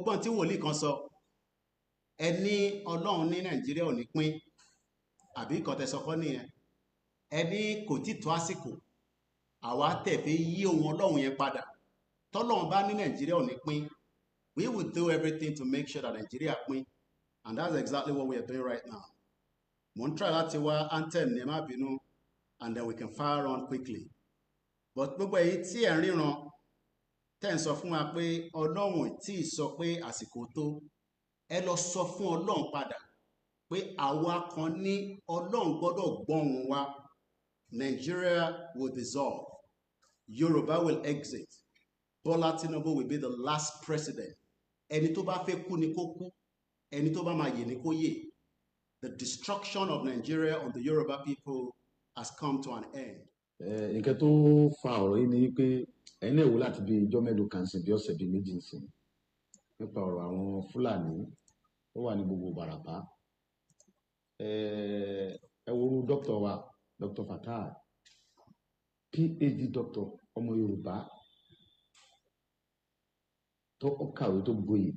gbọ́n tí wòlíì kan sọ ẹni ọlọ́run ní nàìjíríà ò ní pín àbí kọ̀tẹ̀sọ̀kọ́ nìyẹn ẹni kò tí tó àsìkò àwa tẹ̀fẹ́ yí ohun ọlọ́run yẹn padà tọ́lọ́run bá ní nàìjíríà ò ní pín we will do everything to make sure that nàìjíríà pín and that's exactly what we are doing right now mo ń try láti wá anthem ní ẹ má bínú and then we can fire on quickly but gbogbo èyí tí ẹ̀ ń ríran tẹ́ ń sọ fún wa pé ọlọ́run tí ì sọ pé àsìkò tó ẹ lọ sọ fún ọlọ́run padà pé àwa kan ní ọlọ́run gbọ́dọ̀ gbọ́hùn wa Nigeria will dissolve Yoruba will exit Bola Tinubu will be the last president ẹni tó bá fẹ́ kú ni kó kú ẹni tó bá máa yè ni kó yè the destruction of Nigeria on the Yoruba people has come to an end. Nǹkan tó fa ọ̀rọ̀ yìí ni pé ẹ̀yin náà wò láti bí ijọ́ mélòó kan sí bí ọ̀sẹ̀ bíi méjì sí nípa ọ̀rọ̀ àwọn Fúlàní ó wà ní gbogbo Ìbàràpá ẹ worú dókítà wa Dr. Fatai PhD doctor ọmọ Yorùbá tó kàwé tó gboyè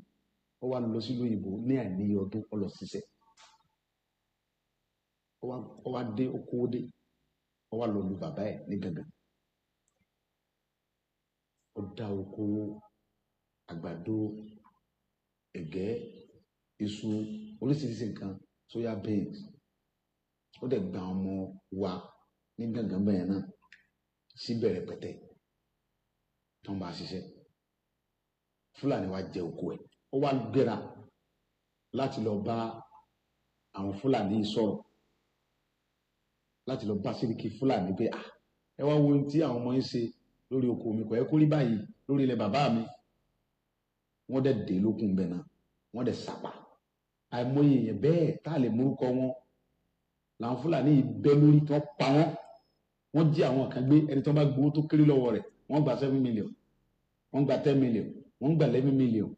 ó wá lọ sí lóyìnbó ní àìníye ọdún ó lọ ṣiṣẹ́ ó wá dé okòwò dé ó wá lọ lu bàbá ẹ̀ ní gangan ó dá oko àgbàdo ẹ̀gẹ́ iṣu oríṣiríṣi nǹkan soya beans ó dẹ̀ gba ọmọ wa ní gangan bẹ́ẹ̀ náà sí bẹ̀rẹ̀ pẹ̀tẹ́ tó ń bá ṣiṣẹ́ Fúlàní wa jẹ oko ẹ̀ ó wá gbéra láti lọ bá àwọn Fúlàní sọ̀rọ̀ láti lọ bá Sẹ́ríkì Fúlàní pé ẹ wá wo ohun tí àwọn ọmọ yín ṣe lórí oko mi kò yẹ kó rí báyìí lórí ilẹ̀ bàbá mi wọ́n dẹ̀ dé lókun bẹ̀ náà wọ́n dẹ̀ sàpà àìmọye èèyàn bẹ́ẹ̀ tá a lè múrúkọ wọn làwọn Fúlàní yìí bẹ́ lórí tí wọ́n pa wọ́n jí àwọn kan gbé ẹni tí wọ́n bá gbowó tó kéré lọ́wọ́ rẹ̀ wọ́n gba 7 million wọ́n gba 10 million wọ́n gba 11 million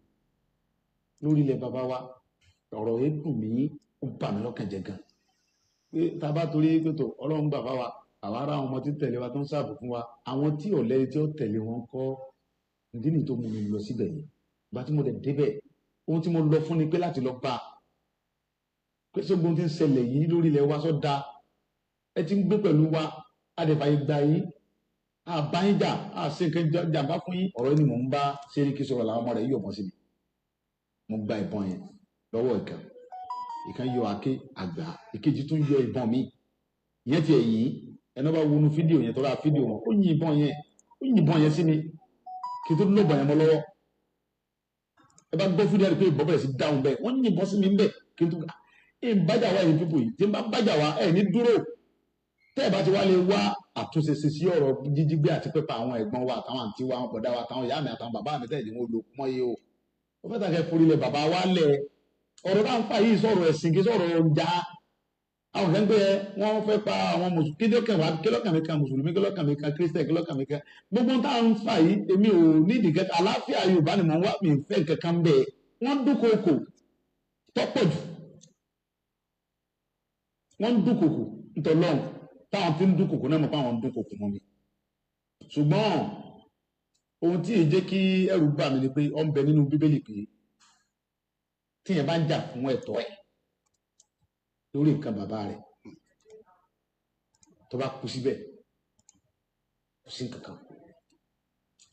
lórí ilẹ̀ bàbá wa ọ̀rọ̀ yẹn dùn mí ó bà mí lọ́kàn jẹ́ gan pé tá a bá torí pé tó Ọlọ́run bàbá wa àwa ará àwọn ọmọ tí tẹ̀lé wa tó ń sáàbò fún wa àwọn tí ọ̀lẹ́ tí ó tẹ̀lé wọn kọ́ ìdí nìyí tó mú mi lọ síbẹ̀ yìí ìgbà tí mo dẹ̀ débẹ̀ ohun tí mo lọ fún ni pé láti lọ bá pé sógun tí ń ṣẹlẹ̀ yìí lórí ilẹ̀ wa sọ da ẹ ti ń gbé pẹ̀lú wa adẹ̀fàyè gba yín àbáyíjà àṣẹ nǹkan jàǹbá fún yín ọ̀rọ̀ ni mò ń bá Sẹ́ríkì sọ̀rọ̀ làwọn ọmọ rẹ̀ yí ọ̀bọ̀n sí mi mo gba ìbọn yẹn lọ́wọ́ ìkan yọ àké àgbà ìkejì tún yọ ìbọn mi ìyẹn ti ẹ̀yìn ẹni bá wọnú fídíò yẹn tó ra fídíò wọn ó yìnbọn yẹn sí mi kí n tó lóbọn yẹn mọ́ lọ́wọ́ ẹ bá gbọ́ fídíò rẹ̀ pé ìbọn bẹ̀rẹ̀ sí dáhùn bẹ́ẹ̀ wọ́n yìnbọn sí mi ń bẹ̀ kí n tó ẹ̀ ń bájà wá ẹ̀yìn pípò yìí tí n bá bájà wá ẹ̀ ní dúró tẹ́ ẹ̀ bá ti wá lè wá àtúnṣe sí ọ̀rọ̀ jíjígbé àti pípa àwọn ẹ̀gbọ́n wa àtàwọn àǹtí wa àwọn bọ̀dá wa àtàwọn ìyá mi àtàwọn bàbá mi tẹ́lẹ̀ wọn lò mọ́ iye o ó fẹ́ tàkẹ́ forílẹ̀ bàbá wa lẹ̀ ọ̀rọ̀ náà ń fà yìí sọ̀rọ̀ ẹ̀sìn kí sọ̀rọ̀ ọjà àwọn kan gbé wọn fẹ́ pa àwọn mùsùlùmí kílọ̀kàn mi kan mùsùlùmí kílọ̀kàn mi kan kírísítẹ̀ kílọ̀kàn mi kan gbogbo tá à ń fà yìí èmi ò nídìí kẹta àlàáfíà Yorùbá ni mò ń wá mi fẹ́ kankan bẹ́ẹ̀ wọ́n dúnkòkò tọ́pọ̀ jù wọ́n dúnkòkò ntọ́lọ́run táwọn tí ń dúnkòkò náà mọ̀ pé àwọn ń dúnkòkò mọ́ mi ṣùgbọ́n ohun tí èyí jẹ́ kí ẹ̀rù bà mí ni pé ó ń bẹ nínú Bíbélì pé tíyẹn bá ń jà fún ẹ̀tọ́ ẹ̀ lórí nǹkan bàbá rẹ̀ tó bá kú síbẹ̀ kò sí nǹkan kan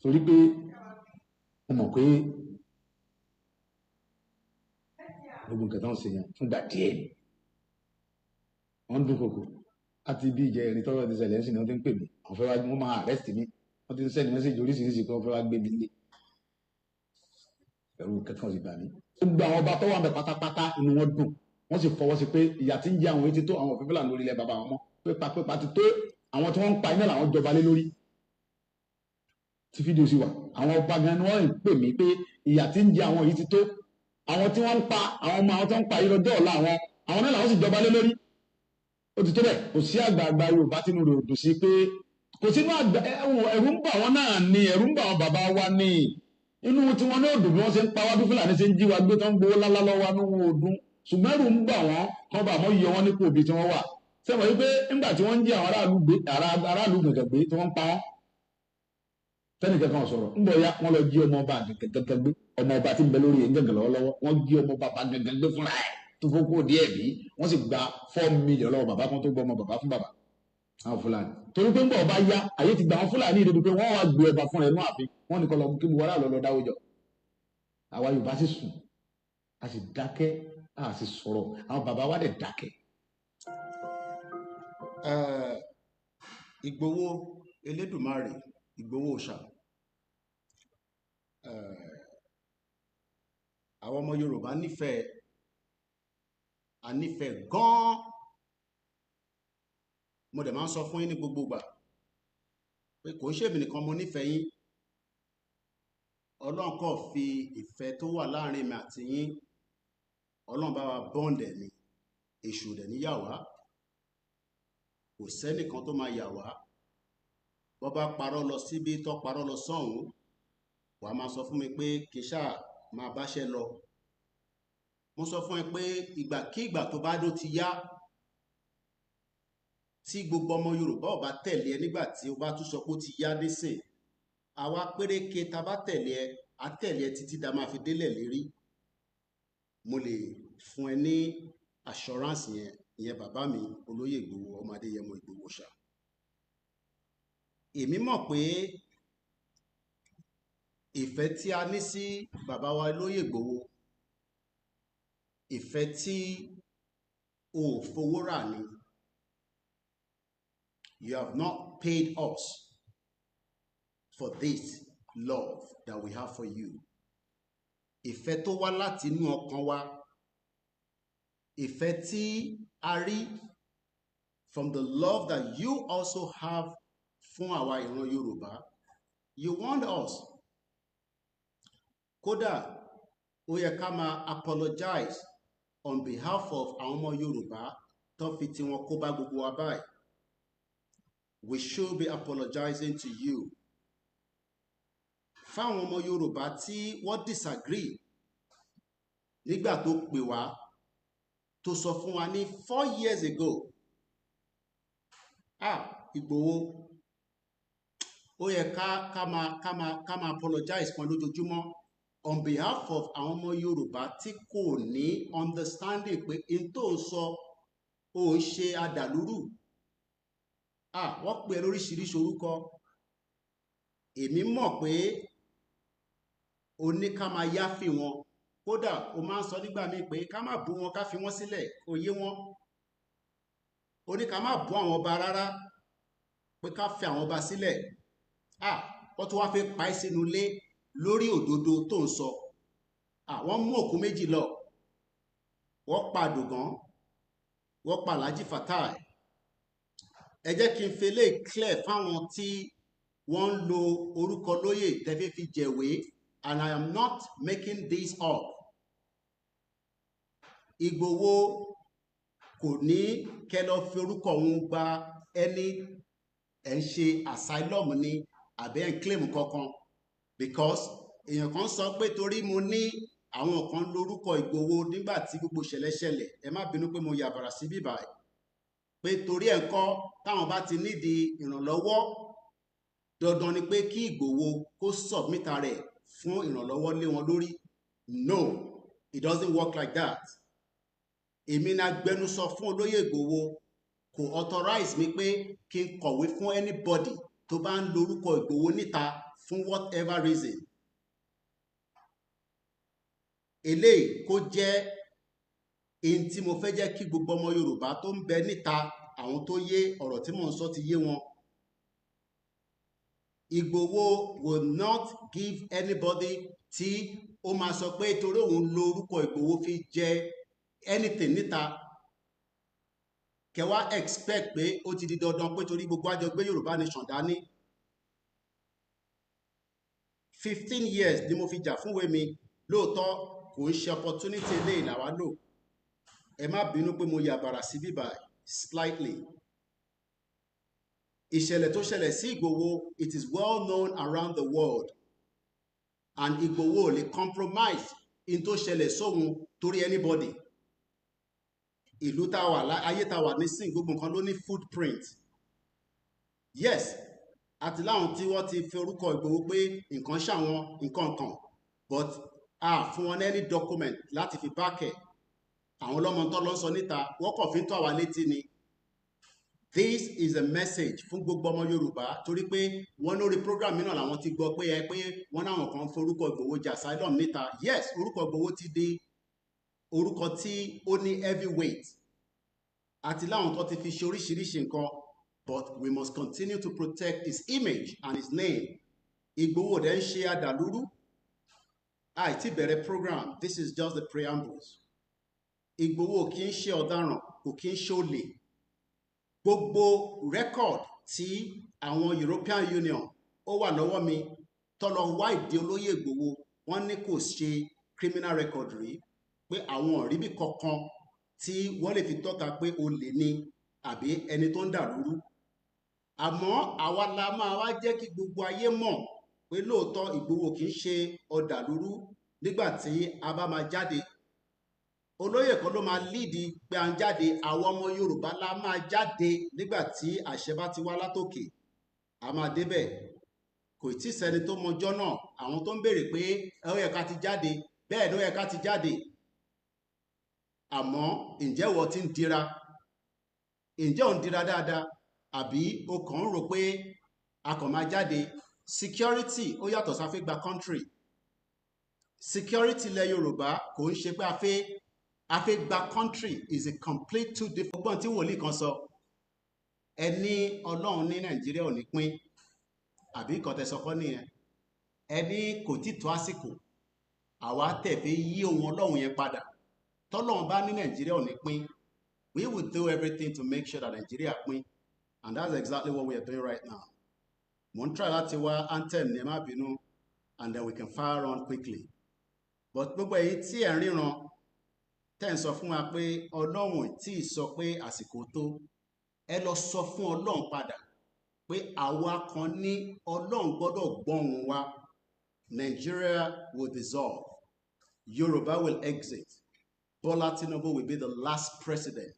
torí pé mo mọ̀ pé gbogbo nǹkan tó ń ṣe yẹn fúngbà díẹ̀ ni wọ́n ń dúnkòkò àti bí ìjẹ́ ẹni tọ́rọ̀ ti ṣẹlẹ̀ sí ni wọ́n ti ń pè mí àwọn fẹ́ wá wọ́n máa arrest mi wọ́n ti ń send message oríṣiríṣi pé wọ́n fẹ́ wá gbé mi lé ẹ̀rù kankan sì bà mí. gbogbo àwọn ọba tó wà mẹ́ pátápátá inú wọn dùn wọ́n sì fọwọ́ sí pé ìyà tí ń jẹ àwọn etí tó àwọn òfin Fúlàní lórí ilẹ̀ bàbá wọn mọ́ pépà ti tó àwọn tí wọ́n ń pa iná làwọn jọba lé lórí tí fídíò sì wà àwọn ọba gan ni wọ́n ń pè mí pé ìyà tí ń jẹ àwọn yìí ti tó àwọn tí wọ́n ń pa àwọn ọmọ àwọn tó ń pa yìí lọ́jọ́ ọ̀la àwọn náà làwọn sì jọba lé lórí ó ti tó bẹ́ẹ̀ kò sí àgbààgbà Yorùbá tínú rẹ̀ dùn sí pé kò sínú àgbà ẹ̀rù ń bà wọ́n náà ni ẹ̀rù ń bà wọ́n bàbá wa ní inú tí wọ́n ní òdùn bí wọ́n ṣe ń pa wá bí Fúlàní ṣe ń jí wa gbé tó ń gbowó lálá lọ́wọ́ ní wọn òdùn ṣùgbọ́n ẹ̀rù ń bà wọ́n kọ́ bá mọ́ yẹ wọ́n nípò òbí tí wọ́n wà sẹ́wọ̀n wípé nígbà tí wọ́n ń jí àwọn aráàlú gàngàn gbé tí wọ́n ń pa wọ́n tẹ́nìkan kan sọ̀rọ̀ ń bọ̀ ya wọ́n lọ jí ọmọ ọba gẹ́gẹ́ gbé ọmọ ọba tí ń bẹ lórí ẹ̀ńgẹ̀gẹ̀ lọ́wọ́lọ́wọ́ wọ́n jí ọmọ bàbá gẹ́gẹ́ gbé fúnra ẹ̀ tó fọ́kó díẹ̀ bí wọ́n sì gba 4 million lọ́wọ́ bàbá kan tó gbọ́ ọmọ bàbá fún bàbá àwọn Fúlàní torí pé ń bọ̀ ọba ya ayé ti gba àwọn Fúlàní ìdìbò pé wọ́n wá gbé ọba fúnra ẹ̀ nú ààfin wọ́n ní kọ́ lọ kí gbogbo aráàlú lọ dáwọ́ jọ àwa Yorùbá sì sùn a sì dákẹ́ a sì sọ̀rọ̀ àwọn bàbá wa dẹ̀ dákẹ́. Ìgbòho Elédùmarè Ìgbòho òòṣà àwọn ọmọ Yorùbá nífẹ̀ẹ́ gan-an mo dẹ̀ máa ń sọ fún yín ní gbogbo ìgbà pé kò ń ṣèmi nìkan mo nífẹ̀ẹ́ yín Ọlọ́run kò fi ìfẹ́ tó wà láàrin mi àti yín Ọlọ́run bá wa bọ́ǹdẹ̀ ni èṣù dẹ̀ ní yà wá kò sẹ́nìkan tó máa yà wá bọ́ bá parọ́ lọ síbi tó parọ́ lọ sọ́hún wàá máa sọ fún mi pé kì í ṣáà máa báṣẹ́ lọ mo sọ fún ẹ pé ìgbàkígbà tó bá dó ti yá tí gbogbo ọmọ Yorùbá ò bá tẹ̀lé ẹ nígbà tí ó bá tún sọ pé ó ti yá nísìn àwa péréke ta bá tẹ̀lé ẹ á tẹ̀lé ẹ títí da máa fi délẹ̀ lérí mo lè fún ẹ ní assurance ìyẹn bàbá mi olóyè Ìgbòho ọmọ Adéyẹmọ Ìgbòho ṣá èmi mọ̀ pé ìfẹ́ tí a ní sí bàbá wa olóyè Ìgbòho ìfẹ́ tí o ò fowó rà ni you have not paid us for this love that we have for you ìfẹ́ tó wá láti inú ọkàn wa ìfẹ́ tí a rí from the love that you also have fún àwa ìran Yorùbá you want us kódà ó yẹ ká máa apologize on behalf of àwọn ọmọ Yorùbá tó fi tiwọn kó bá gbogbo wa báyìí we should be apologizing to you fáwọn ọmọ Yorùbá tí wọ́n disagree nígbà tó pè wá tó sọ fún wa ní 4 years ago Ìgbòho ó yẹ ká máa apologize kan lójoojúmọ́ on behalf of àwọn ọmọ Yorùbá tí kò ní understanding pé in tó sọ ó ń ṣe adàlúrù wọ́n pè lóríṣiríṣi orúkọ èmi mọ̀ pé o ní ká máa yáfì wọn kódà o máa ń sọ nígbà míì pé ká má bú wọn ká fi wọ́n sílẹ̀ kó yé wọn o ní ká má bú àwọn ọba rárá pé ká fi àwọn ọba sílẹ̀ wọ́n tún wá fẹ́ pa ẹ́ sínú ilé lórí òdodo tó ń sọ wọ́n mú òkú méjì lọ wọ́n pa Àdògán wọ́n pa Alhaji Fatai ẹ jẹ́ kí n fi lè clear fáwọn tí wọ́n ń lo orúkọ lóyè tẹ́fẹ́ fi jẹ̀wé and I am not making this up Ìgbòho kò ní kẹ́ lọ fi orúkọ òun gba ẹni ẹ̀ ń ṣe asylum ni àbẹ́ ẹ̀ ń claim kankan because èèyàn kan sọ pé torí mo ní àwọn kan lórúkọ Ìgbòho nígbà tí gbogbo ṣẹlẹ̀ ẹ má bínú pé mo yàbàrà sí bíbá ẹ̀ pé torí ẹ̀ ń kọ́ táwọn bá ti nídìí ìrànlọ́wọ́ dandan ni pé kí Ìgbòho kó submit rẹ̀ fún ìrànlọ́wọ́ lé wọn lórí no it doesn't work like that èmi náà gbẹnusọ fún olóyè Ìgbòho kò authorize mi pé kí n kọ̀wé fún anybody tó bá ń lórúkọ Ìgbòho níta fún whatever reason eléyìí kó jẹ́ èyí tí mo fẹ́ jẹ́ kí gbogbo ọmọ Yorùbá tó ń bẹ níta àwọn tó yé ọ̀rọ̀ tí mò ń sọ ti yé wọn Ìgbòho will not give anybody tí ó máa sọ pé torí òun lo orúkọ Ìgbòho fi jẹ anything níta kẹwàá expect pé ó ti di dandan pé torí gbogbo àjọ gbé Yorùbá nation dání 15 years ni mo fi jà fúnwé mi lóòótọ́ kò ń ṣe opportunity eléyìí làwa lò ẹ má bínú pé mo yàbàrà sí bíbà slightly ìṣẹ̀lẹ̀ tó ṣẹlẹ̀ sí Ìgbòho it is well known around the world and Ìgbòho lè compromise in tó ṣẹlẹ̀ sóhun torí anybody ìlú táwà ayé táwà nísìn gbogbo nǹkan ló ní footprint yes àti láwọn tí wọ́n ti fi orúkọ Ìgbòho pé nǹkan ṣàwọn nǹkan kan but fún wọn any document láti fi bákẹ̀ àwọn ọlọ́mọ tó lọ sọ níta wọ́n kàn fi ń tó àwa létí ni. This is a message fún gbogbo ọmọ Yorùbá torí pé wọ́n lórí program mìíràn làwọn ti gbọ́ pé wọ́n náwọn kan forúkọ Ìgbòho jà asylum níta. Yes, orúkọ Ìgbòho ti di orúkọ tí ó ní heavyweight àti láwọn tó ti fi ṣe oríṣiríṣi nǹkan, but we must continue to protect his image and his name. Ìgbòho dẹ̀ ń ṣe àdàlúrú àìtí bẹ̀rẹ̀ program, this is just the preambles. Ìgbòho kì í ṣe ọ̀daràn, kò kì í ṣe olè. Gbogbo record tí àwọn European Union ó wà lọ́wọ́ mi tọ́lọ wá ìdí olóyè Ìgbòho wọ́n ní kò ṣe criminal record rí, pé àwọn òríbí kankan tí wọ́n lè fi tọ́ka pé olè ni àbí ẹni tó ń dàlúrú. Àmọ́ àwa la máa wá jẹ́ kí gbogbo ayé mọ̀ pé lóòótọ́ Ìgbòho kì í ṣe ọ̀dàlúrú nígbà tí a bá máa jáde. Olóyè kan ló máa líìdì pé à ń jáde, àwọn ọmọ Yorùbá la máa jáde nígbà tí àṣẹ bá ti wá látòkè. A máa débẹ̀. Kò tí sẹ́ni tó mọjọ́ náà, àwọn tó ń béèrè pé ó yẹ ká ti jáde, bẹ́ẹ̀ ló yẹ ká ti jáde. Àmọ́ ǹjẹ́ wọ́n ti ń dira? Ǹjẹ́ ò ń dira dáadáa? Àbí o kàn ń rò pé a kàn máa jáde? Security ó yàtọ̀ sáfẹ́ gba country. Security ilẹ̀ Yorùbá kò ń ṣe pé a fẹ́ gba country is a complete two different. Ọgbọ́n tí wòlíì kan sọ, ẹni Ọlọ́run ní Nàìjíríà ò ní pín, àbí ìkọ̀tẹ̀sọkọ́ nìyẹn. Ẹni kò tí tó àsìkò, àwa tẹ̀fẹ́ yí ohun Ọlọ́run yẹn padà. Tọ́lọ́run bá ní Nàìjíríà ò ní pín, we will do everything to make sure that Nigeria pín, and that's exactly what we are doing right now. Mo ń try láti wá anthem ní ẹ má bínú, and then we can fire on quickly. But gbogbo èyí tí ẹ̀ ń ríran tẹ́ ń sọ fún wa pé Ọlọ́run tí ì sọ pé àsìkò tó, ẹ lọ sọ fún Ọlọ́run padà pé àwa kan ní Ọlọ́run gbọ́dọ̀ gbọ́hùn wa. Nigeria will dissolve. Yoruba will exit. Bola Tinubu will be the last president.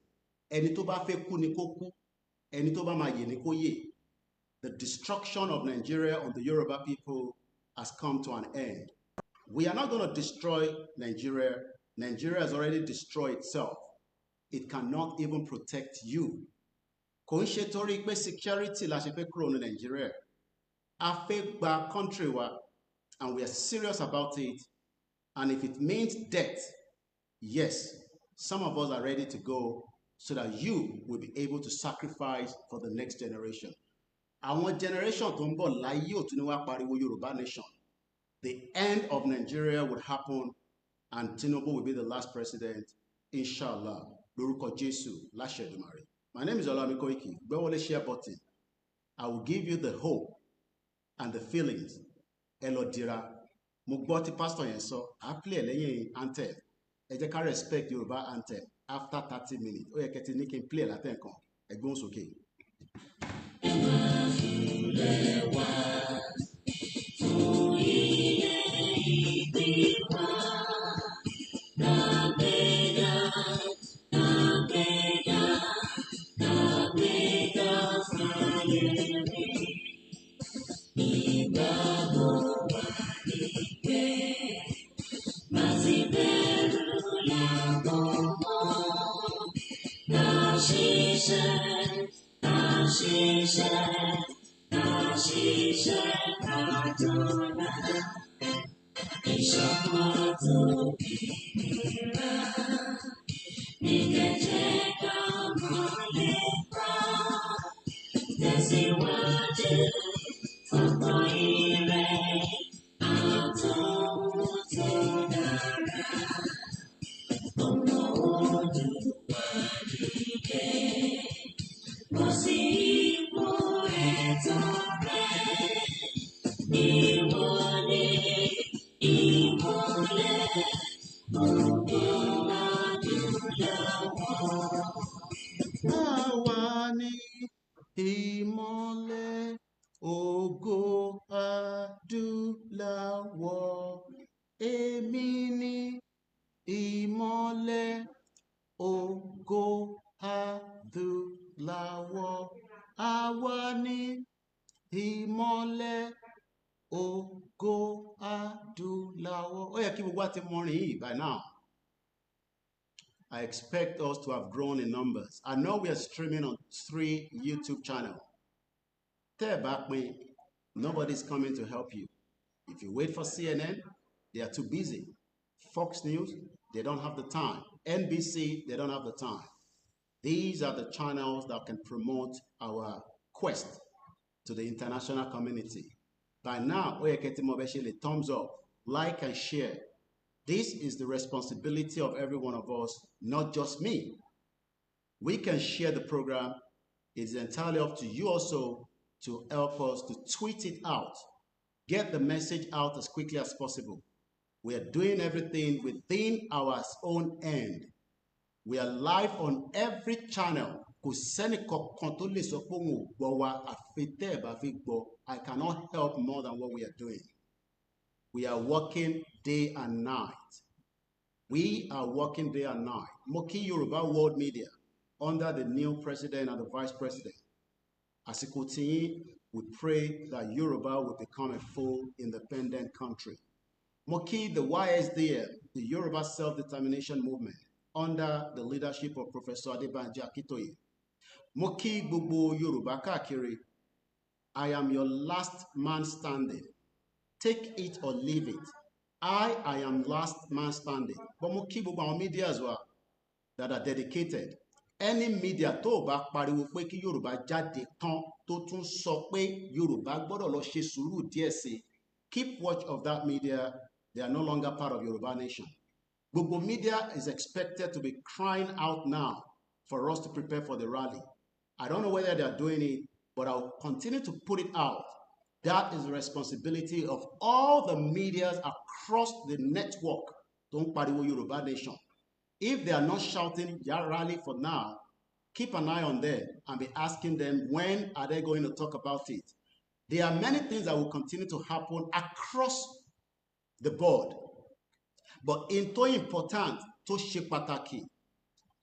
Ẹni tó bá fẹ́ kú ni kó kú, ẹni tó bá máa yè ni kó yè. The destruction of Nigeria on the Yoruba people has come to an end. We are not going to destroy Nigeria. Nigeria has already destroyed itself. It cannot even protect you. Kò ń ṣe torí pé security la ṣe fẹ́ kúrò ní Nigeria. A fẹ́ gba country wa, and we are serious about it. And if it means death, yes, some of us are ready to go so that you will be able to sacrifice for the next generation. Àwọn generation tó ń bọ̀ láyé ò tún ní wá pariwo Yorùbá nation. The end of Nigeria would happen, and Tinubu will be the last president, inshallah. Lórúkọ Jésù, láṣẹ Èdùmàrè. My name is Olayomi Koiki. Gbẹ́wọ́lé share button. I will give you the hope and the feelings. Ẹ lọ dira. Mo gbọ́ tí pastor yẹn sọ, a play lẹ́yìn anthem. Ẹ jẹ́ ká respect Yorùbá anthem after 30 minutes. Ó yẹ kẹ́ ti ní kí n play látẹ̀kan. Ẹgbọ́n sókè. Àwa ni ìmọ́lẹ̀ ògo adúláwọ̀. Èmi ni ìmọ́lẹ̀ ògo adúláwọ̀. Àwa ni ìmọ́lẹ̀ ògo adúláwọ̀. Ó yẹ kí gbogbo wa ti mọrin yìí by now. I expect us to have grown in numbers. I know we are streaming on 3 YouTube channels. Tẹ́ ẹ bá pín, nobody's coming to help you. If you wait for CNN, they are too busy. Fox News, they don't have the time. NBC, they don't have the time. These are the channels that can promote our quest to the international community. By now, thumbs up, like and share. This is the responsibility of every one of us, not just me. We can share the program. It's entirely up to you also to help us to tweet it out. Get the message out as quickly as possible. We are doing everything within our own end. We are live on every channel. I cannot help more than what we are doing. We are working day and night. We are working day and night. Moki Yoruba World Media, under the new president and the vice president. As a we pray that Yoruba will become a full independent country. Moki, the YSDM, the Yoruba Self-Determination Movement, under the leadership of Professor Adebanji Akitoye. Moki Gbogbo Yoruba Kakiri, I am your last man standing. Take it or leave it. I am last man standing. But Moki Gbogbo media as well that are dedicated. Any media tó bá pariwo pé kí Yorùbá jáde tán tó tún sọ pé Yorùbá gbọ́dọ̀ lọ ṣe sùúrù díẹ̀ sí, keep watch of that media. They are no longer part of Yoruba Nation. Gbogbo media is expected to be crying out now for us to prepare for the rally. I don't know whether they are doing it, but I'll continue to put it out. That is the responsibility of all the medias across the network. Don't pariwo Yoruba Nation. If they are not shouting rally for now, keep an eye on them and be asking them when are they going to talk about it. There are many things that will continue to happen across the board. But in to important, to ṣe pàtàkì,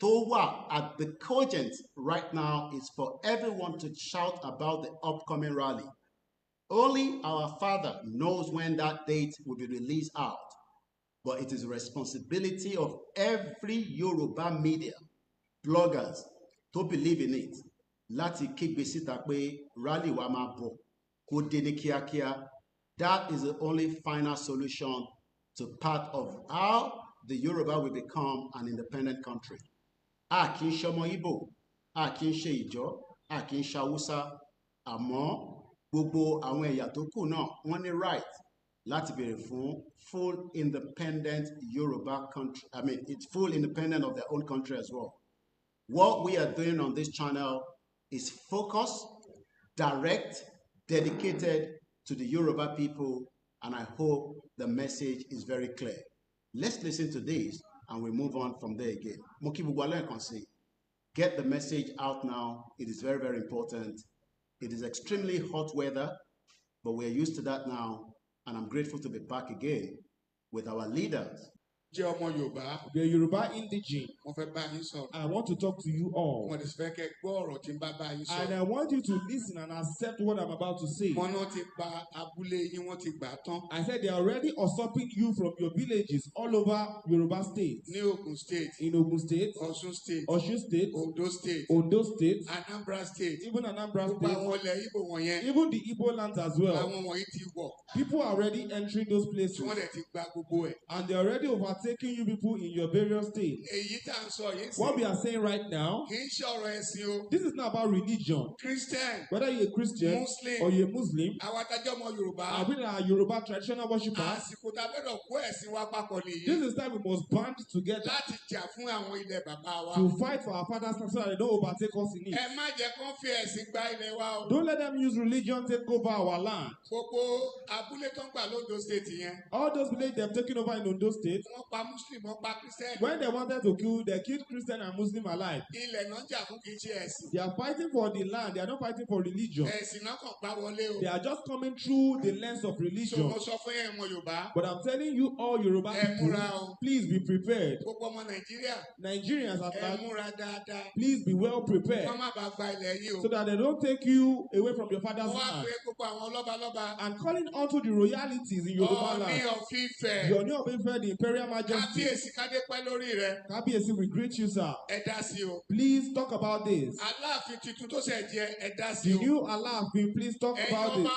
to wà at the cogent right now is for everyone to shout about the upcoming rally. Only our Father knows when that date will be released out. But it is the responsibility of every Yoruba media, bloggers, to believe in it. Láti kígbe síta pé rally wa máa bọ̀, kó dé ní kíákíá. That is the only final solution to part of how the Yoruba will become an independent country. A kì í ṣọmọ Igbo, a kì í ṣe Ìjọ, a kì í ṣe Hausa, àmọ́ gbogbo àwọn ẹ̀yà tó kù náà wọ́n ní right láti béèrè fún full independent Yoruba country. I mean, it's full independent of their own country as well. What we are doing on this channel is focused, direct, dedicated to the Yoruba people, and I hope the message is very clear. Let's listen to this and we move on from there again. Get the message out now. It is very, very important. It is extremely hot weather, but we're used to that now, and I'm grateful to be back again with our leaders. The Yoruba indigene. I want to talk to you all. And I want you to listen and accept what I'm about to say. I said they are already usurping you from your villages all over Yoruba states. In Ogun State, Osun State, Ondo State, Anambra State, even Anambra State, even the Igbo lands as well. People are already entering those places. And they're already overtaking you people in your various states. What we are saying right now, this is not about religion. Whether you're a Christian Muslim, or you're a Muslim, and we are Yoruba traditional worshippers, this is time we must band together to fight for our father's land so that they don't overtake us in it. Don't let them use religion to take over our land. All those villages they have taken over in Ondo State, When they wanted to kill, they killed Christian and Muslim alike. They are fighting for the land. They are not fighting for religion. They are just coming through the lens of religion. But I'm telling you, all Yoruba people, please be prepared. Nigerians at large, please be well prepared, so that they don't take you away from your father's land. And calling onto the royalties in Yoruba land. The Oni of Ife, the Imperial Majesty. Kábíyèsí, we greet you, sir. Please talk about this. The new Aláàfin, please talk about this.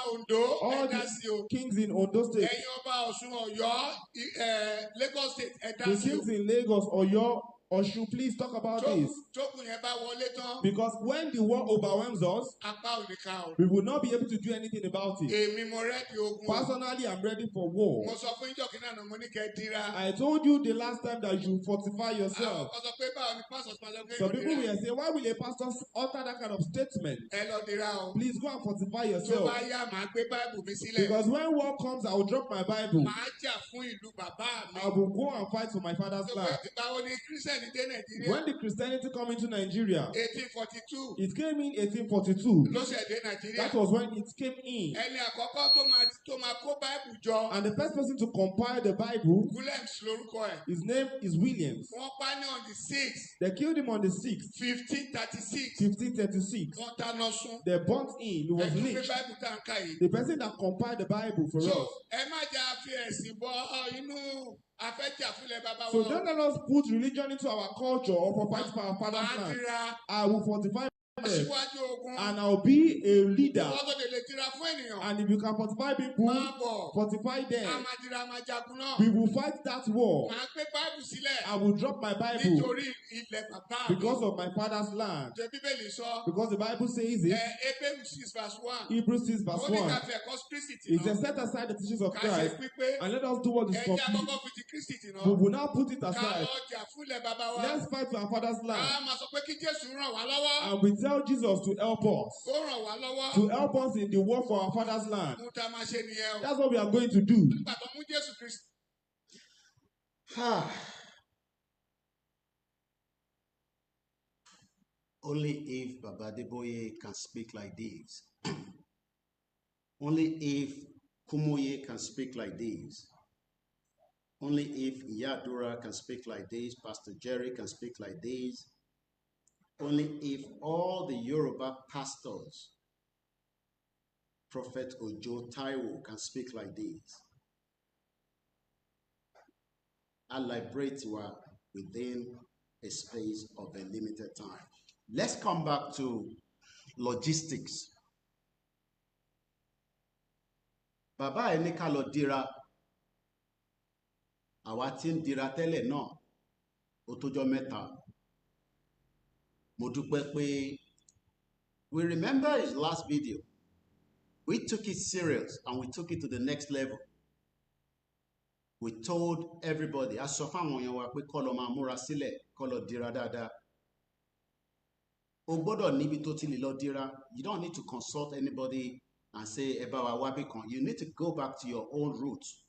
All the kings in Ondo State. The kings in Lagos, Oyo, Osun, please talk about this. Because when the war overwhelms us, we will not be able to do anything about it. Personally, I'm ready for war. I told you the last time that you fortify yourself. Some people will say, why will a pastor utter that kind of statement? Please go and fortify yourself. Because when war comes, I will drop my Bible. I will go and fight for my father's land. When the Christianity came into Nigeria, it came in 1842. That was when it came in. And the first person to compile the Bible, his name is Williams. They killed him on the 6th, 1536. They burnt him. He was lynched. The person that compiled the Bible for us. So don't let us put religion into our culture or for fight for our father's land. I will fortify them, and I'll be a leader. And if you can fortify people, fortify them. We will fight that war. I will drop my Bible because of my father's land. Because the Bible says it. Hebrews 6 verse 1. It says, set aside the teachings of Christ and let us do what is complete. We will now put it aside. Let's fight for our father's land. And we tell Jesus to help us. To help us in the war for our father's land. That's what we are going to do. Only if Baba Adeboye can speak like this. Only if Kumoye can speak like this. Only if Iyadura can speak like this, Pastor Jerry can speak like this. Only if all the Yoruba pastors, Prophet Ojo Taiwo, can speak like this. I liberate you within a space of a limited time. Let's come back to logistics. Bàbá ẹ̀ ní ká lọ dira. Àwa tí ń dira tẹ́lẹ̀ náà, ó tójọ́ mẹ́ta. Mo dúpẹ́ pé we remember his last video. We took it serious and we took it to the next level. We told everybody, a sọ fáwọn èèyàn wa pé kó lọ máa múra sílẹ̀, kó lọ dira dáadáa. O gbọ́dọ̀ níbi tó ti lè lọ dira. You don't need to consult anybody and say, ẹ bá wa wábì kan. You need to go back to your own roots.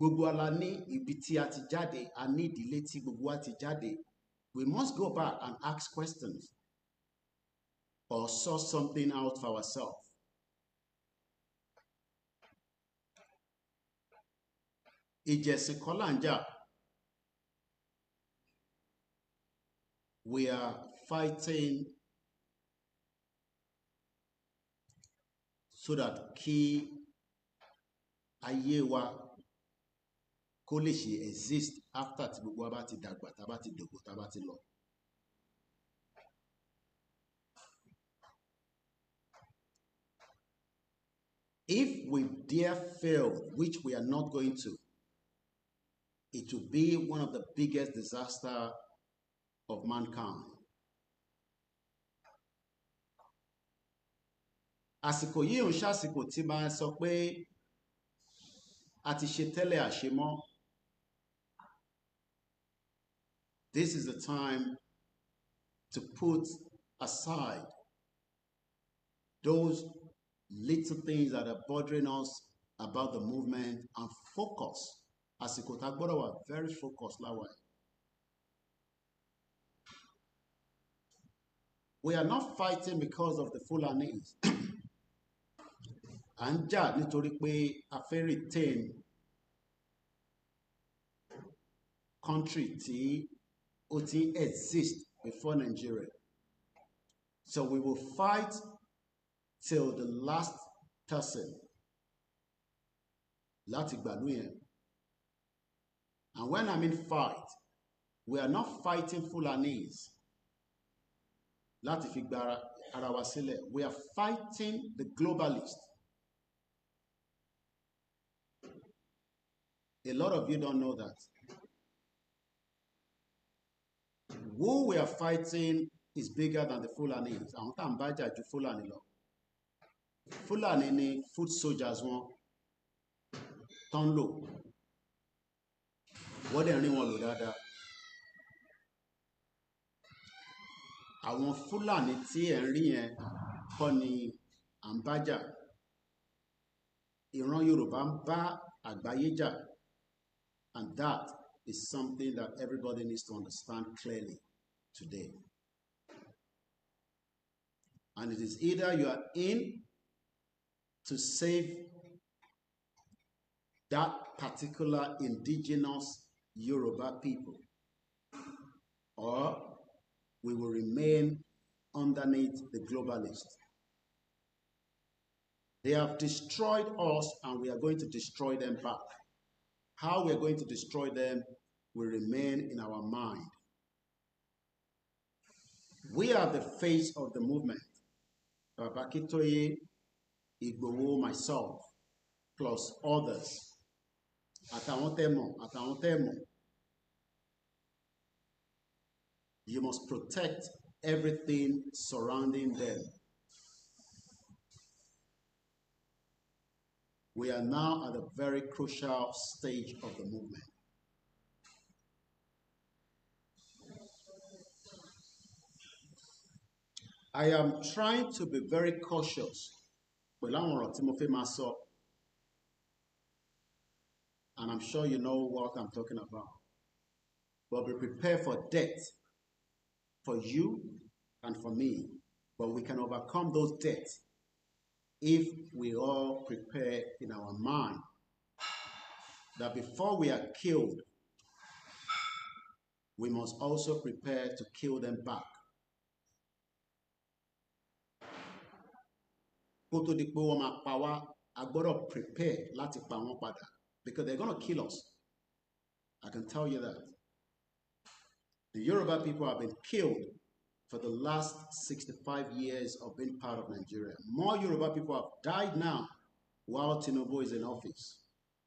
Gbogbo ala ní ibi tí a ti jáde, a ní ìdílé tí gbogbo wa ti jáde. We must go back and ask questions or sort something out for ourselves. Ìjẹ̀sìn kọ́ là ń jà. We are fighting so that kí ayé wa kó lè ṣe exist after tí gbogbo wa bá ti dàgbà, tá bá ti dògbò, tá bá ti lọ. If we dare fail, which we are not going to, it will be one of the biggest disasters of mankind. Àsìkò yìí ń ṣàsìkò tí máa sọ pé a ti ṣe tẹ́lẹ̀ àṣemọ́. This is the time to put aside those little things that are bothering us about the movement and focus àsìkò tá gbọ́dọ̀ wà very focused láwa yìí. We are not fighting because of the Fulanis. À ń jà nítorí pé a fẹ́ retain country tí ó ti exist before Nigeria. So we will fight till the last person láti gbàlú yẹn. And when I mean fight, we are not fighting Fulanis láti fi gba ara wa sílẹ̀. We are fighting the globalists. A lot of you don't know that. Who we are fighting is bigger than the Fulanis. Àwọn tá à ń bá jà ju Fulani lọ. Fulani ni foot soldiers wọn tán lò. Wọ́n dẹ̀ rí wọn lò dáadáa. Àwọn Fulani tí ẹ̀ ń rí yẹn kọ́ ni à ń bá jà. Ìran Yorùbá ń bá àgbáyé jà. And that is something that everybody needs to understand clearly today. And it is either you are in to save that particular indigenous Yoruba people, or we will remain underneath the globalists. They have destroyed us and we are going to destroy them back. How we are going to destroy them will remain in our mind. We are the face of the movement. Babakitoye, Igboho, myself, plus others. Àtàwọn tẹ́ mọ̀. You must protect everything surrounding them. We are now at a very crucial stage of the movement. I am trying to be very cautious pẹ̀lú àwọn ọ̀rọ̀ tí mo fẹ́ máa sọ. And I'm sure you know what I'm talking about. But be prepared for death for you and for me. But we can overcome those deaths if we all prepare in our mind that before we are killed, we must also prepare to kill them back. Kó tó di pé wọ́n máa pa wá, a gbọ́dọ̀ prepare láti pa wọ́n padà, because they're going to kill us. I can tell you that. The Yoruba people have been killed for the last 65 years of being part of Nigeria. More Yoruba people have died now while Tinubu is in office.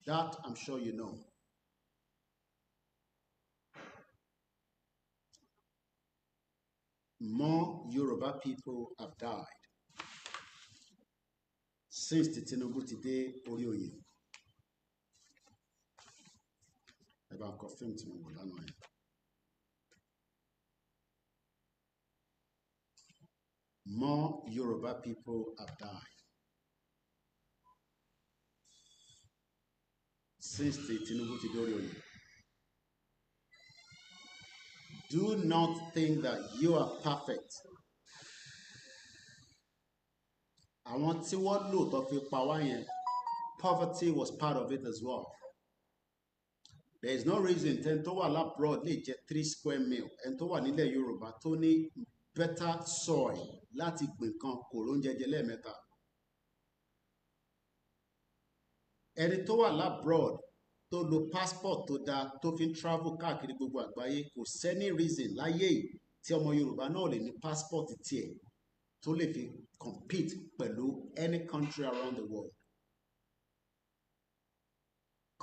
That I'm sure you know. More Yoruba people have died since the Tinubu today orí oyè. About confirm Tinubu lánàá yẹn. More Yoruba people have died since the Tinubu today orí oyè. Do not think that you are perfect. Àwọn tí wọ́n lò tó fi pa wá yẹn, poverty was part of it as well. There is no reason tẹ́ni tó wà labroad lè jẹ 3 square meal, ẹni tó wà nílẹ̀ Yorùbá tó ní better soil láti gbìn kan kò róúnjẹ jẹ lẹ́ẹ̀mẹ́ta. Ẹni tó wà labroad tó lo passport tó dáa tó fi ń travel káàkiri gbogbo àgbáyé, kò sẹ́ni reason láyé yìí tí ọmọ Yorùbá náà lè ní passport tiẹ̀ tó lè fi compete pẹ̀lú any country around the world.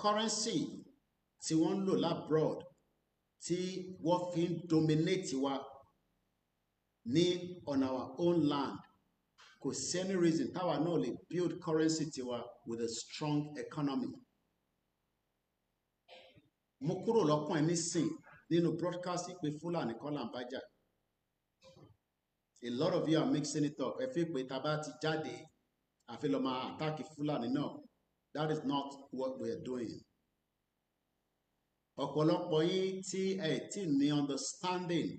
Currency tí wọ́n ń lò labroad tí wọ́n fi ń dominate wa ní on our own land, kò sí any reason táwa náà lè build currency tiwa with a strong economy. Mo kúrò lọ́kàn ẹ̀ nísìn nínú broadcast pé Fúlàní kọ́ là ń bá jà. A lot of you are mixing it up. Ẹ fi pé tá bá ti jáde àfi lọ máa attack Fúlàní náà. That is not what we are doing. ọ̀pọ̀lọpọ̀ yín tí ẹ tí ní understanding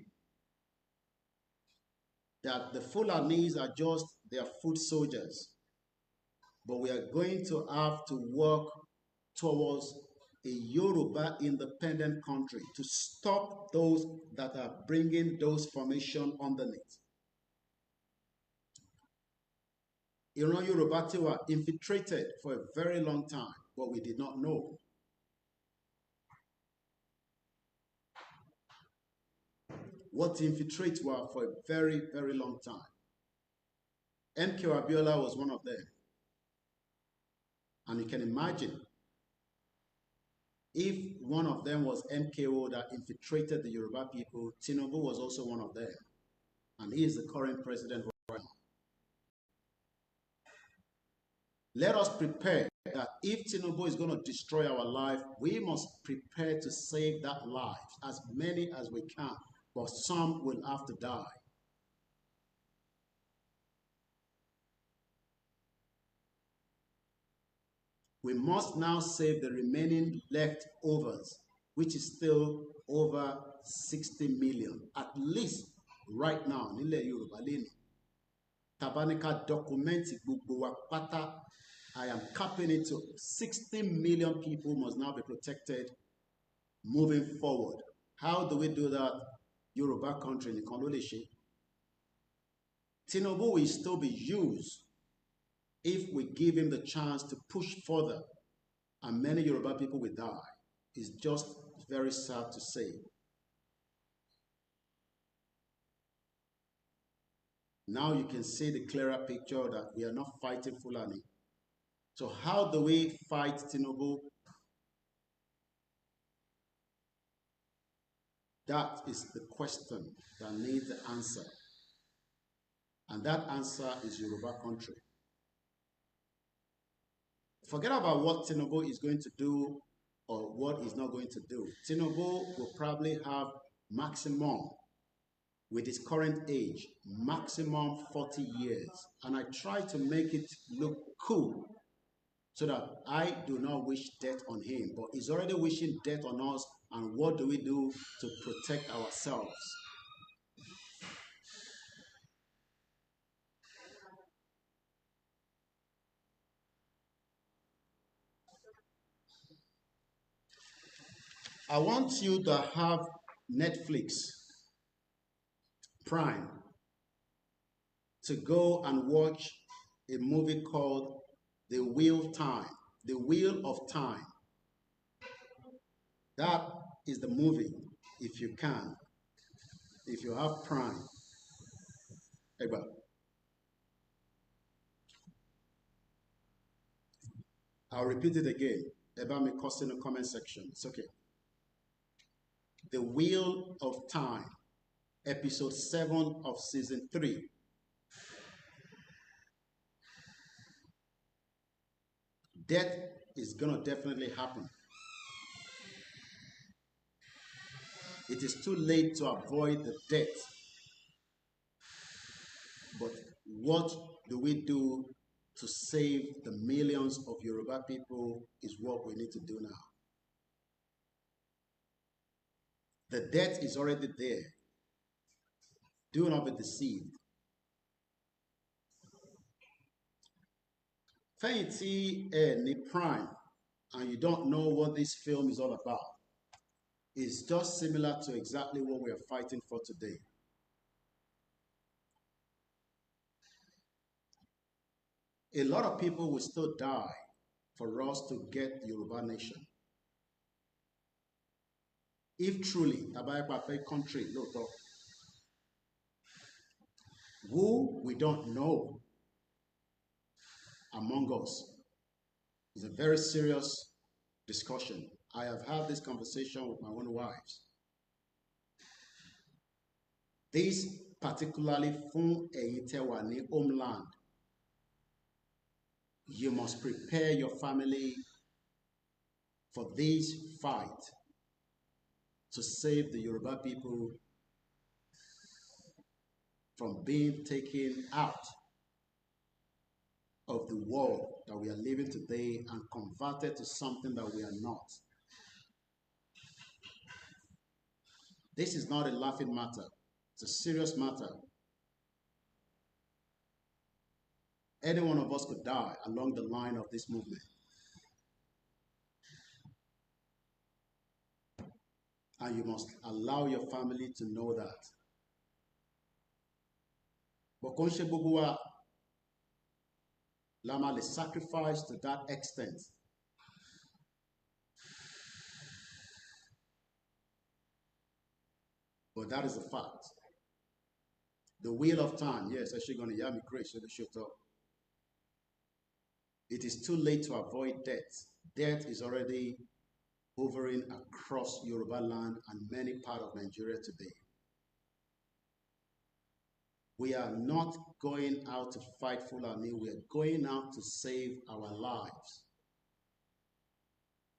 that the Fulanis are just their foot soldiers, but we are going to have to work towards a Yoruba independent country to stop those that are bringing those formations underneath. Ìran Yoruba tí were infiltrated for a very long time, but we did not know. What infiltrates were for a very, very long time. MK Abiola was one of them. And you can imagine if one of them was MKO that infiltrated the Yoruba people, Tinubu was also one of them. And he is the current president right now. Let us prepare that if Tinubu is going to destroy our life, we must prepare to save that life, as many as we can, but some will have to die. We must now save the remaining leftovers, which is still over 60 million, at least right now. Nílẹ̀ Yorùbá lẹ́nu. Tabanika documenti gbogbo wa pátá. I am capping it to 60 million people must now be protected moving forward. How do we do that? Yoruba country nìkan ló lè ṣe. Tinubu will still be used if we give him the chance to push further, and many Yoruba people will die. It's just very sad to say. Now you can see the clearer picture that we are not fighting Fulani. So how do we fight Tinubu? That is the question that needs the answer. And that answer is Yoruba country. Forget about what Tinubu is going to do or what he's not going to do. Tinubu will probably have maximum, with his current age, maximum 40 years. And I try to make it look cool so that I do not wish death on him. But he's already wishing death on us. And what do we do to protect ourselves? I want you to have Netflix Prime to go and watch a movie called The Wheel of Time. That is the movie, if you can, if you have Prime. I'll repeat it again. About me cost in the comment section. It's okay. The Wheel of Time, episode 7 of season 3. Death is gonna definitely happen. It is too late to avoid the death. But what do we do to save the millions of Yoruba people is what we need to do now. The death is already there. Do not be deceived. Fẹ̀yìntì ní Prime and you don't know what this film is all about. It's just similar to exactly what we are fighting for today. A lot of people will still die for us to get the Yoruba nation. If truly, Tabayepa country, who we don't know among us is a very serious discussion. I have had this conversation with my own wives. This particularly fún ẹ̀yin tẹ́ wà ní homeland. You must prepare your family for this fight to save the Yoruba people from being taken out of the world that we are living today and converted to something that we are not. This is not a laughing matter. It's a serious matter. Any one of us could die along the line of this movement. And you must allow your family to know that. But kò ń ṣe gbogbo wa la máa lè sacrifice to that extent. But that is a fact. The wheel of time, yes, actually going to yam me great, so they should talk. It is too late to avoid death. Death is already hovering across Yoruba land and many parts of Nigeria today. We are not going out to fight Fulani. We are going out to save our lives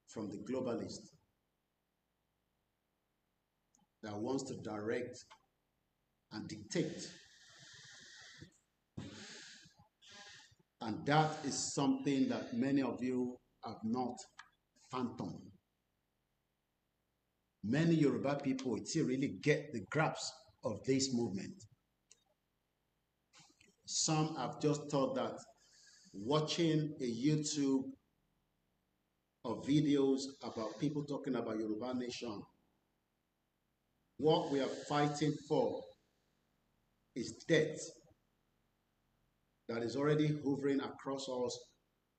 from the globalist that wants to direct and dictate. And that is something that many of you have not fathomed. Many Yoruba people still really get the grasp of this movement. Some have just thought that watching a YouTube or videos about people talking about Yoruba nation, what we are fighting for is death that is already hovering across us,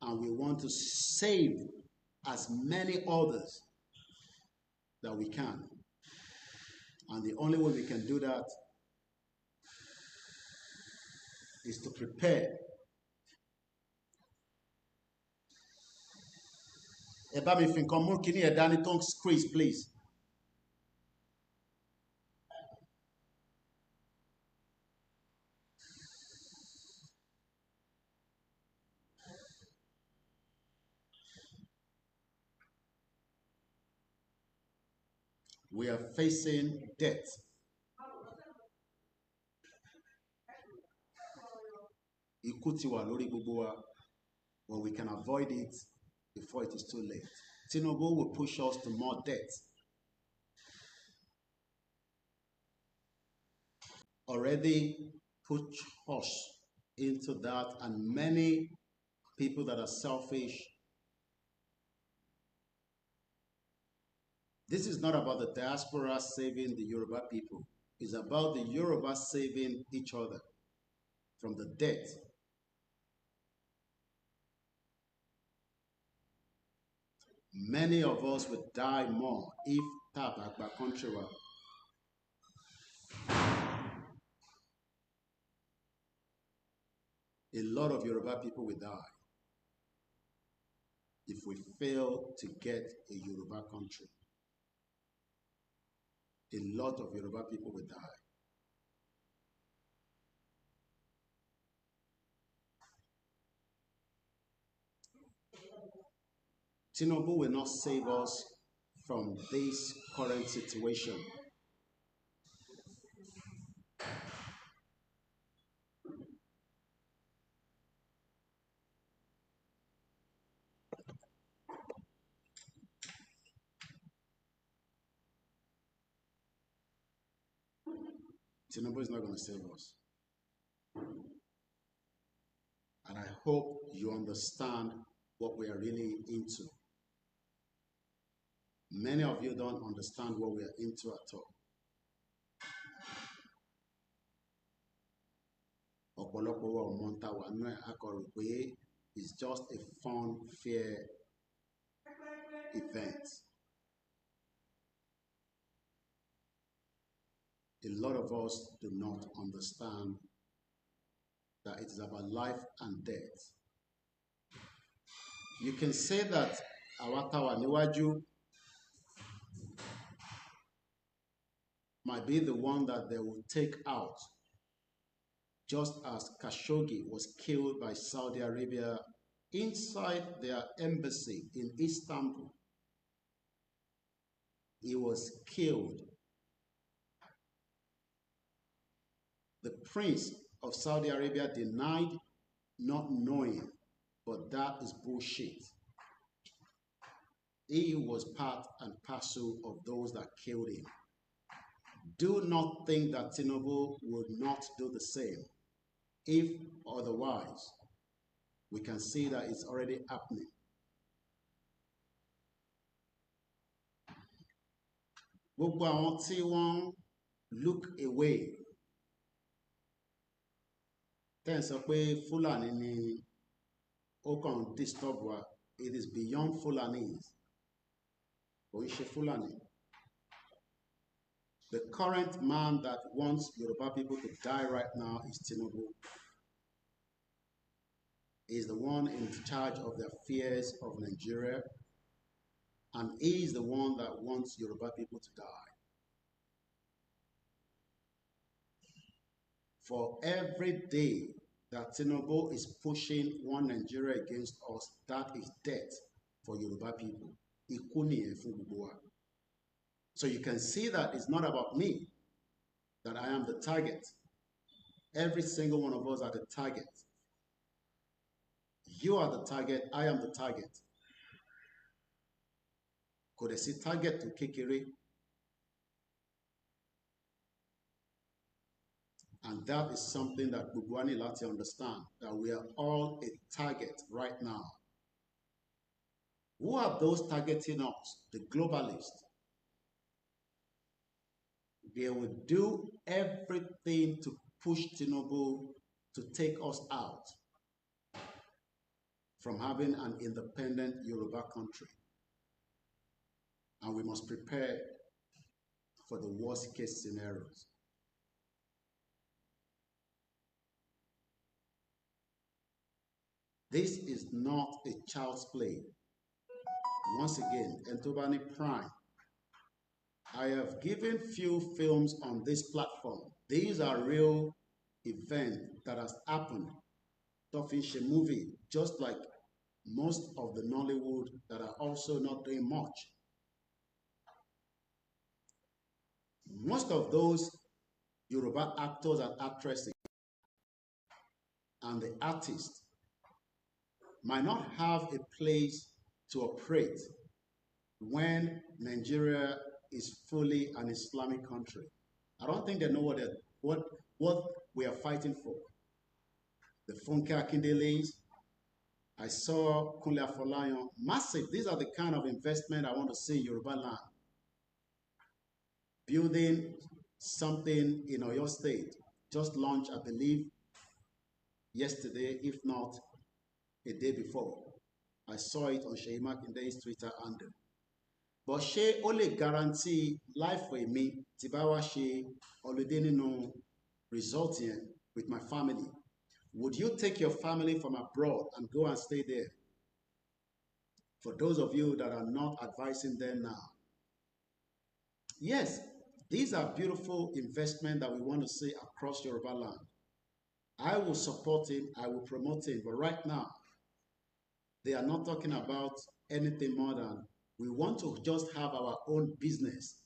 and we want to save as many others that we can. And the only way we can do that is to prepare. Eba mi fin kan mú kíní ẹ̀ dání tó ń squeeze, please. We are facing death. Ikú ti wà lórí gbogbo wa, but we can avoid it before it is too late. Tinubu will push us to more debt. Already push us into that, and many people that are selfish. This is not about the diaspora saving the Yoruba people. It's about the Yoruba saving each other from the debt. Many of us would die more if Tabakba country were. A lot of Yoruba people will die if we fail to get a Yoruba country. A lot of Yoruba people will die. Tinubu will not save us from this current situation. Tinubu is not going to save us. And I hope you understand what we are really into. Many of you don't understand what we are into at all. Ọ̀pọ̀lọpọ̀ wa ọmọ ta wà nú ẹ̀ akọ̀rò pé it's just a fun, fair event. A lot of us do not understand that it is about life and death. You can say that àwa tá wà níwájú might be the one that they will take out, just as Khashoggi was killed by Saudi Arabia inside their embassy in Istanbul. He was killed. The Prince of Saudi Arabia denied not knowing, but that is bullshit. He was part and parcel of those that killed him. do not think that Tinubu would not do the same. If otherwise, we can see that it's already happening. Gbogbo àwọn tí wọ́n look away tẹ́ ń sọ pé Fúlàní ni ó kàn disturb wa, it is beyond Fulanis. Kò ń ṣe Fúlàní. The current man that wants Yoruba people to die right now is Tinubu. He is the one in charge of the affairs of Nigeria, and he is the one that wants Yoruba people to die. For every day that Tinubu is pushing one Nigeria against us, that is death for Yoruba people. Ikú nìyẹn fún gbogbo wa. So you can see that it's not about me, that I am the target. Every single one of us are the target. You are the target, I am the target. Kò dẹ̀ sí target tó kékeré. And that is something that gbogbo wa ní láti understand, that we are all a target right now. Who are those targeting us? The globalists. They will do everything to push Tinubu to take us out from having an independent Yoruba country. And we must prepare for the worst case scenarios. This is not a child's play. Once again, Entobani Prime. I have given few films on this platform. These are real events that has happened. Tofish a movie, just like most of the Nollywood that are also not doing much. Most of those Yoruba actors and actresses and the artists might not have a place to operate when Nigeria is fully an Islamic country. I don't think they know what we are fighting for. The Funke Akindeles, I saw Kunle Afolayan, massive. These are the kind of investment I want to see in Yoruba land. Building something in Oyo State, just launched, I believe, yesterday, if not a day before. I saw it on Seyi Makinde's Twitter handle. But ṣé ó lè guarantee life for me tí bá wá ṣe holiday nínú resort yẹn with my family? Would you take your family from abroad and go and stay there? For those of you that are not advising them now. Yes, these are beautiful investments that we want to see across Yoruba land. I will support it, I will promote it, but right now, they are not talking about anything more than we want to just have our own business.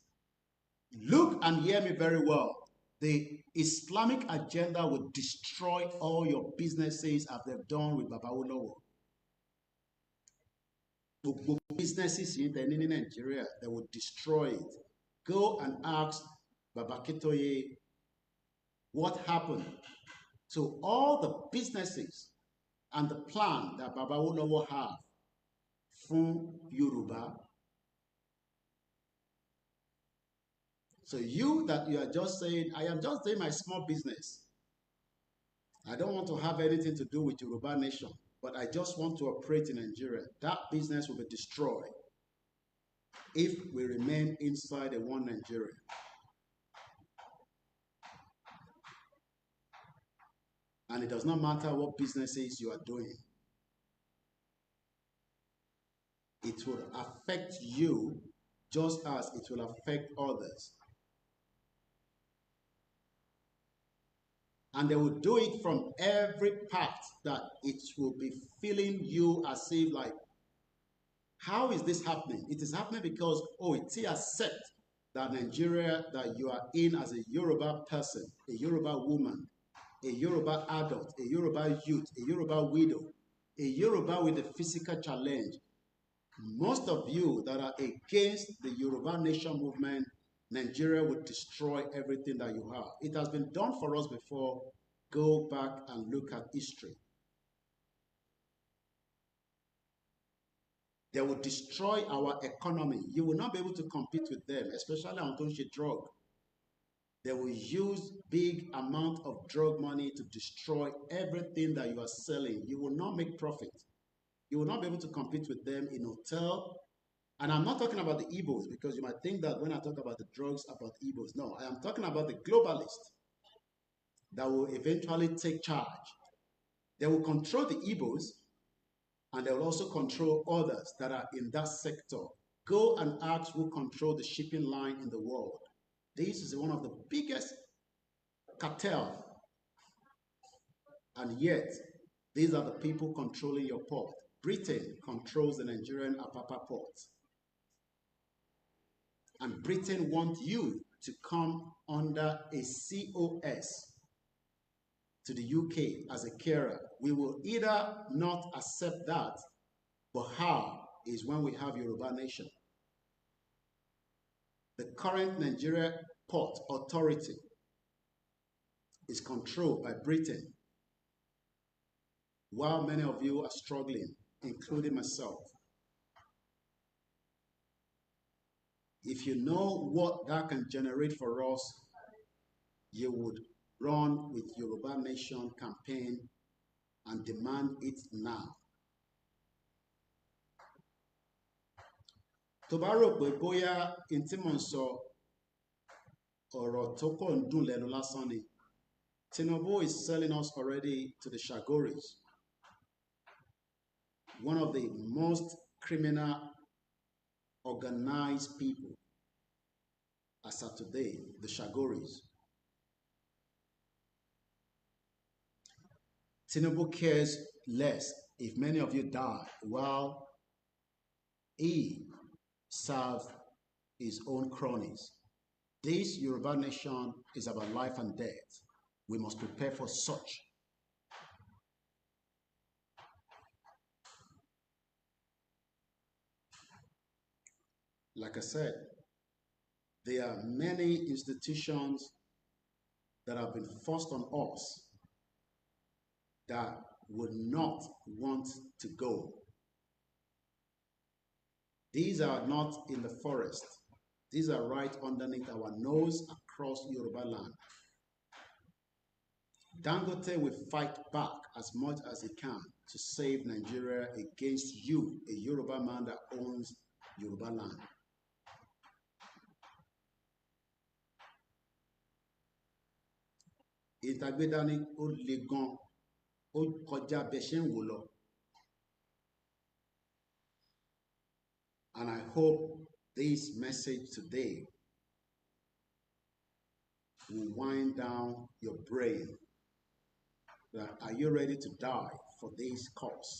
Look and hear me very well. The Islamic agenda will destroy all your businesses as they've done with Baba Olowo. The businesses in Nigeria, they will destroy it. Go and ask Baba Kitoye what happened to all the businesses and the plan that Baba Olowo have for Yoruba. So you are just saying, I am just doing my small business. I don't want to have anything to do with Yoruba nation, but I just want to operate in Nigeria. That business will be destroyed if we remain inside a one Nigeria. And it does not matter what businesses you are doing. It will affect you just as it will affect others. And they will do it from every part that it will be feeling you as if like, how is this happening? It is happening because, oh, it's accept that Nigeria that you are in as a Yoruba person, a Yoruba woman, a Yoruba adult, a Yoruba youth, a Yoruba widow, a Yoruba with a physical challenge. Most of you that are against the Yoruba nation movement Nigeria would destroy everything that you have. It has been done for us before. Go back and look at history. They will destroy our economy. You will not be able to compete with them, especially on drug. They will use big amount of drug money to destroy everything that you are selling. You will not make profit. You will not be able to compete with them in hotel. And I'm not talking about the Igbos, because you might think that when I talk about the drugs, about Igbos. No, I am talking about the globalists that will eventually take charge. They will control the Igbos, and they will also control others that are in that sector. Go and ask who control the shipping line in the world. This is one of the biggest cartel. And yet, these are the people controlling your port. Britain controls the Nigerian Apapa port. And Britain wants you to come under a COS to the UK as a carer. We will either not accept that, but how is when we have Yoruba Nation. The current Nigeria Port Authority is controlled by Britain, while many of you are struggling, including myself. If you know what that can generate for us, you would run with Yoruba Nation campaign and demand it now. Tó bá rò pé bóyá n tí mò ń sọ ọ̀rọ̀ tó kọ̀ ń dùn lẹ́nu lásán ni, Tinubu is selling us already to the Shagoris, one of the most criminal organized people as of today, the Shagoris. Tinubu cares less if many of you die while he serves his own cronies. This Yoruba Nation is about life and death. We must prepare for such. Like I said, there are many institutions that have been forced on us that would not want to go. These are not in the forest. These are right underneath our nose across Yoruba land. Dangote will fight back as much as he can to save Nigeria against you, a Yoruba man that owns Yoruba land. Ìtàgbédání ó le gan, ó kọjá bẹ́ ṣe ń wò lọ. And I hope this message today will wind down your brain. That are you ready to die for this cause?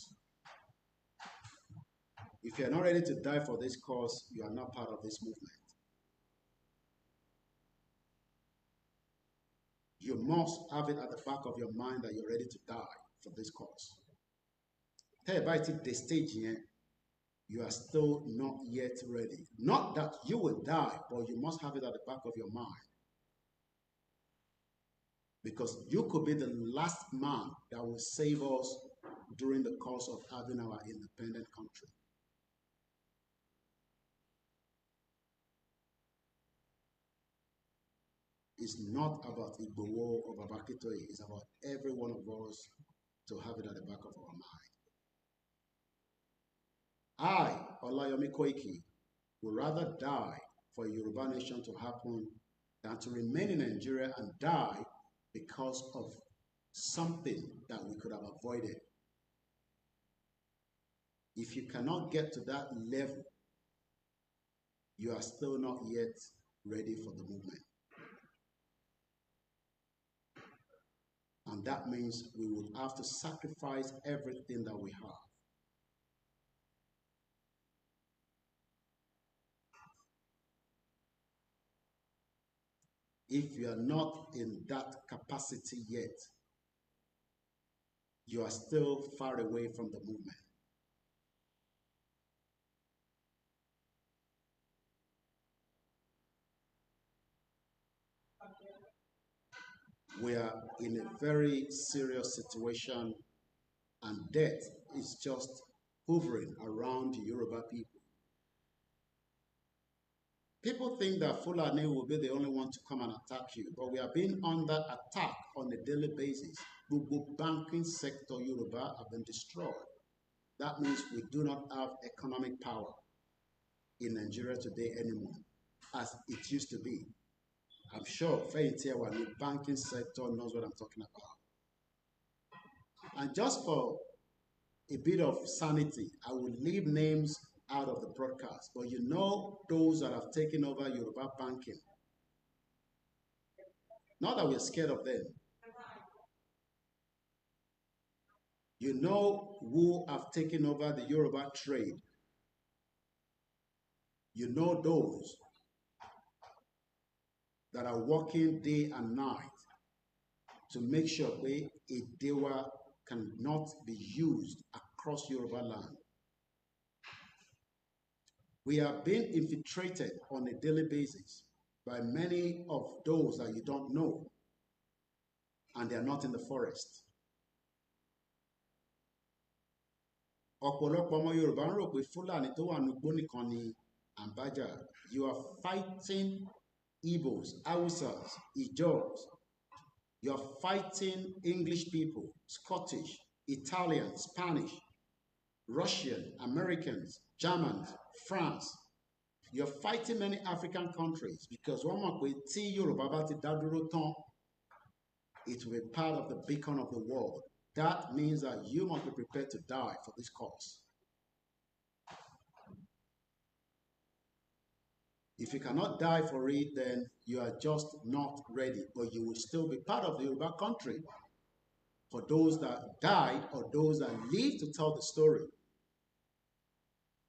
If you're not ready to die for this cause, you are not part of this movement. You must have it at the back of your mind that you're ready to die for this cause. Tell about it the stage here. You are still not yet ready. Not that you will die, but you must have it at the back of your mind. Because you could be the last man that will save us during the course of having our independent country. It's not about Igbowo or Babakitoye. It's about every one of us to have it at the back of our mind. I, Olayomi Koiki, would rather die for a Yoruba nation to happen than to remain in Nigeria and die because of something that we could have avoided. If you cannot get to that level, you are still not yet ready for the movement. And that means we would have to sacrifice everything that we have. If you are not in that capacity yet, you are still far away from the movement. We are in a very serious situation, and death is just hovering around the Yoruba people. People think that Fulani will be the only one to come and attack you, but we are being under attack on a daily basis. The banking sector Yoruba have been destroyed. That means we do not have economic power in Nigeria today anymore, as it used to be. I'm sure Feyintewa in the banking sector knows what I'm talking about. And just for a bit of sanity, I will leave names out of the broadcast, but you know those that have taken over Yoruba banking. Not that we're scared of them. You know who have taken over the Yoruba trade. You know those that are working day and night to make sure that Idewa cannot be used across Yoruba land. We are being infiltrated on a daily basis by many of those that you don't know, and they are not in the forest. Ọ̀pọ̀lọpọ̀ ọmọ Yorùbá ń rò pé Fúlàní tó wà nígbó nìkan ni àǹbájà. You are fighting Igbos, Hausas, Ijaws. You are fighting English people, Scottish, Italian, Spanish, Russian, Americans, Germans, France. You're fighting many African countries because one more tí Yorùbá bá ti dá dúró tán, it will be part of the beacon of the world. That means that you must be prepared to die for this cause. If you cannot die for it, then you are just not ready, but you will still be part of the Yoruba country for those that died or those that live to tell the story.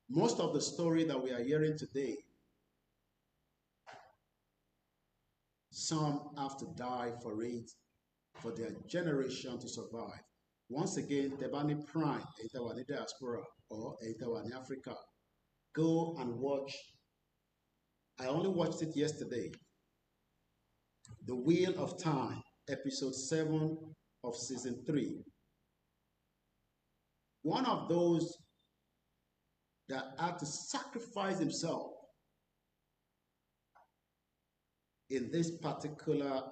Most of the story that we are hearing today, some have to die for it, for their generation to survive. Once again, Tebani Prime, Etawani Diaspora, or Etawani Africa, go and watch. I only watched it yesterday. The Wheel of Time, episode 7 of season 3. One of those that had to sacrifice himself in this particular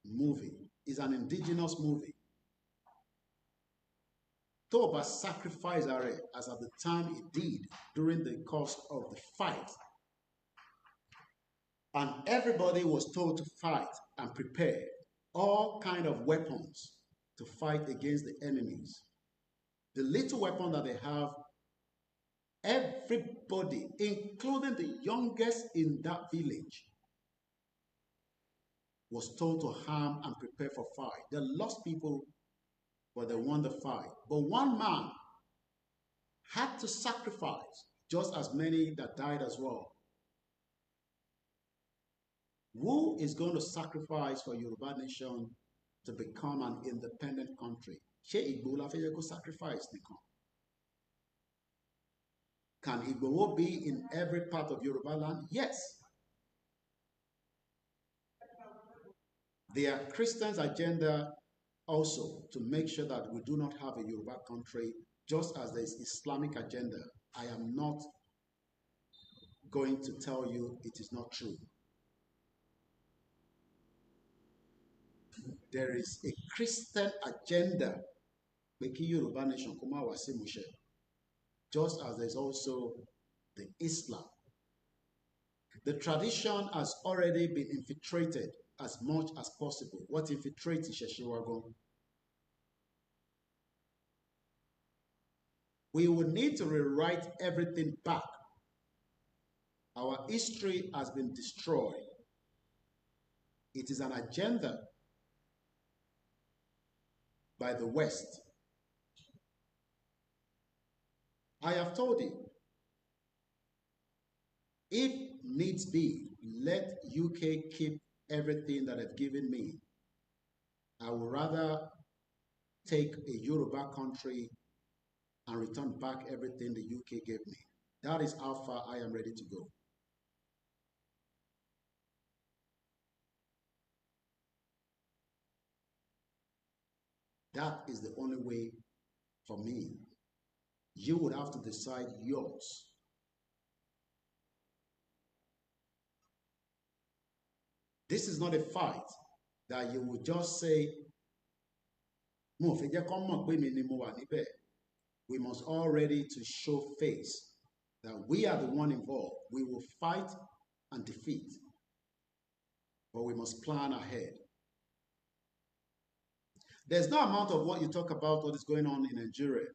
movie is an indigenous movie. Toba sacrificed Are as at the time he did during the course of the fight. And everybody was told to fight and prepare all kind of weapons to fight against the enemies. The little weapon that they have, everybody, including the youngest in that village, was told to harm and prepare for fight. They lost people, but they won the fight. But one man had to sacrifice just as many that died as well. Who is going to sacrifice for Yoruba nation to become an independent country? Ṣé Igboho la fẹ́ yẹ kó sacrifice nìkan? Can Igboho be in every part of Yoruba land? Yes. Their Christians' agenda also to make sure that we do not have a Yoruba country, just as there is Islamic agenda. I am not going to tell you it is not true. There is a Christian agenda making Yoruba nation kó má wá sí ìmúṣẹ, just as there is also the Islam. The tradition has already been infiltrated as much as possible. What infiltrates ìṣẹ̀ṣe wa gan? We will need to rewrite everything back. Our history has been destroyed. It is an agenda by the West. I have told you, if needs be, let UK keep everything that they've given me. I would rather take a Yoruba country and return back everything the UK gave me. That is how far I am ready to go. That is the only way for me. You would have to decide yours. This is not a fight that you would just say, we must all ready to show face that we are the one involved. We will fight and defeat, but we must plan ahead. There's no amount of what you talk about what is going on in Nigeria.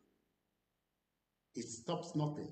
It stops nothing.